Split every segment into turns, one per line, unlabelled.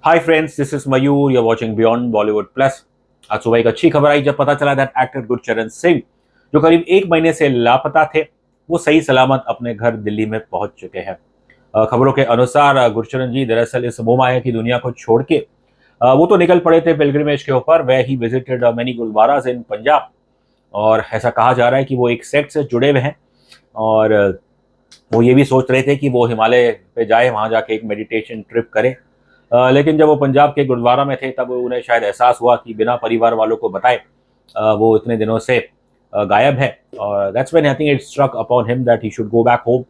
Hi friends, this is Mayur, you are watching beyond Bollywood plus. आज सुबह एक अच्छी खबर आई जब पता चला दैट एक्टर गुरचरण सिंह, जो करीब एक महीने से लापता थे, वो सही सलामत अपने घर दिल्ली में पहुंच चुके हैं। खबरों के अनुसार गुरचरण जी दरअसल इस मोहमाया की दुनिया को छोड़ के वो तो निकल पड़े थे पिलग्रिमेज के ऊपर। वे ही विजिटेड मेनी गुरुद्वारास इन पंजाब, और ऐसा कहा जा रहा है कि वो एक सेक्ट से जुड़े हुए हैं। और वो ये भी सोच रहे थे कि वो हिमालय पे जाए, वहां जाके एक मेडिटेशन ट्रिप करे। लेकिन जब वो पंजाब के गुरुद्वारा में थे तब उन्हें शायद एहसास हुआ कि बिना परिवार वालों को बताए वो इतने दिनों से गायब है। और that's when I think it struck upon him that he should go back home,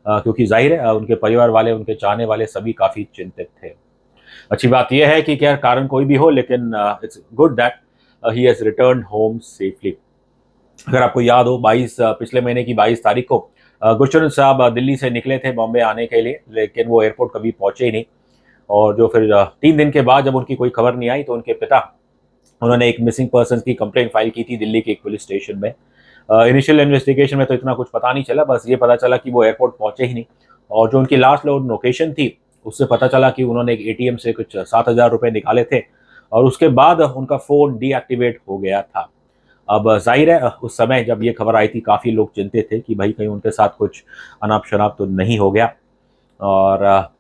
क्योंकि जाहिर है उनके परिवार वाले, उनके चाहने वाले सभी काफ़ी चिंतित थे। अच्छी बात यह है कि क्या कारण कोई भी हो, लेकिन it's good that he has return home safely. अगर आपको याद हो, पिछले महीने की 22 तारीख को गुरचरण साहब दिल्ली से निकले थे बॉम्बे आने के लिए, लेकिन वो एयरपोर्ट कभी पहुंचे ही नहीं। और जो फिर 3 दिन के बाद जब उनकी कोई खबर नहीं आई तो उनके पिता, उन्होंने एक मिसिंग पर्सन की कंप्लेंट फाइल की थी दिल्ली के एक पुलिस स्टेशन में। इनिशियल इन्वेस्टिगेशन में तो इतना कुछ पता नहीं चला, बस ये पता चला कि वो एयरपोर्ट पहुंचे ही नहीं। और जो उनकी लास्ट लोकेशन थी, उससे पता चला कि उन्होंने एक एटीएम से कुछ 7,000 रुपये निकाले थे, और उसके बाद उनका फ़ोन डीएक्टिवेट हो गया था। अब जाहिर है उस समय जब ये खबर आई थी, काफ़ी लोग चिंतित थे कि भाई कहीं उनके साथ कुछ अनाप शनाप तो नहीं हो गया। और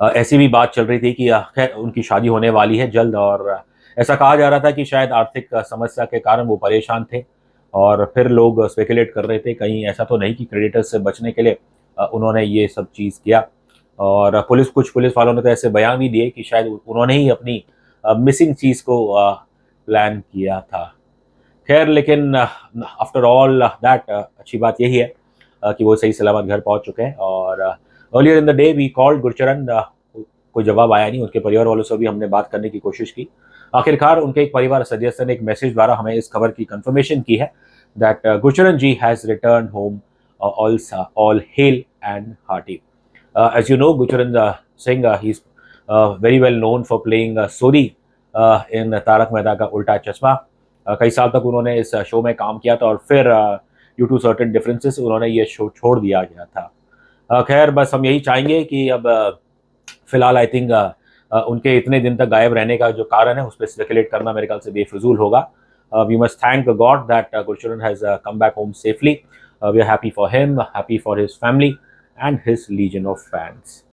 ऐसी भी बात चल रही थी कि खैर उनकी शादी होने वाली है जल्द, और ऐसा कहा जा रहा था कि शायद आर्थिक समस्या के कारण वो परेशान थे। और फिर लोग स्पेकुलेट कर रहे थे कहीं ऐसा तो नहीं कि क्रेडिटर्स से बचने के लिए उन्होंने ये सब चीज़ किया। और कुछ पुलिस वालों ने तो ऐसे बयान भी दिए कि शायद उन्होंने ही अपनी मिसिंग चीज़ को प्लान किया था। खैर, लेकिन आफ्टर ऑल दैट अच्छी बात यही है कि वो सही सलामत घर पहुंच चुके हैं। और earlier in the day we called Gurcharan, कोई जवाब आया नहीं। उनके परिवार वालों से भी हमने बात करने की कोशिश की। आखिरकार उनके एक परिवार सदस्य ने एक मैसेज द्वारा हमें इस खबर की कंफर्मेशन की है that Gurcharan ji has return home, all hale and hearty. As you know, Gurcharan Singh, he's very well known for playing Sodhi in Taarak Mehta Ka Ooltah चश्मा। कई साल तक उन्होंने इस शो में काम किया था, और फिर ड्यू टू सर्टेन डिफरेंसेस उन्होंने ये शो छोड़ दिया गया था। खैर, बस हम यही चाहेंगे कि अब फिलहाल आई थिंक उनके इतने दिन तक गायब रहने का जो कारण है उस पर स्पेकुलेट करना मेरे ख्याल से बेफिजूल होगा। We must thank God that Gurcharan has come back home safely. We are happy for him, happy for his family and his legion of fans.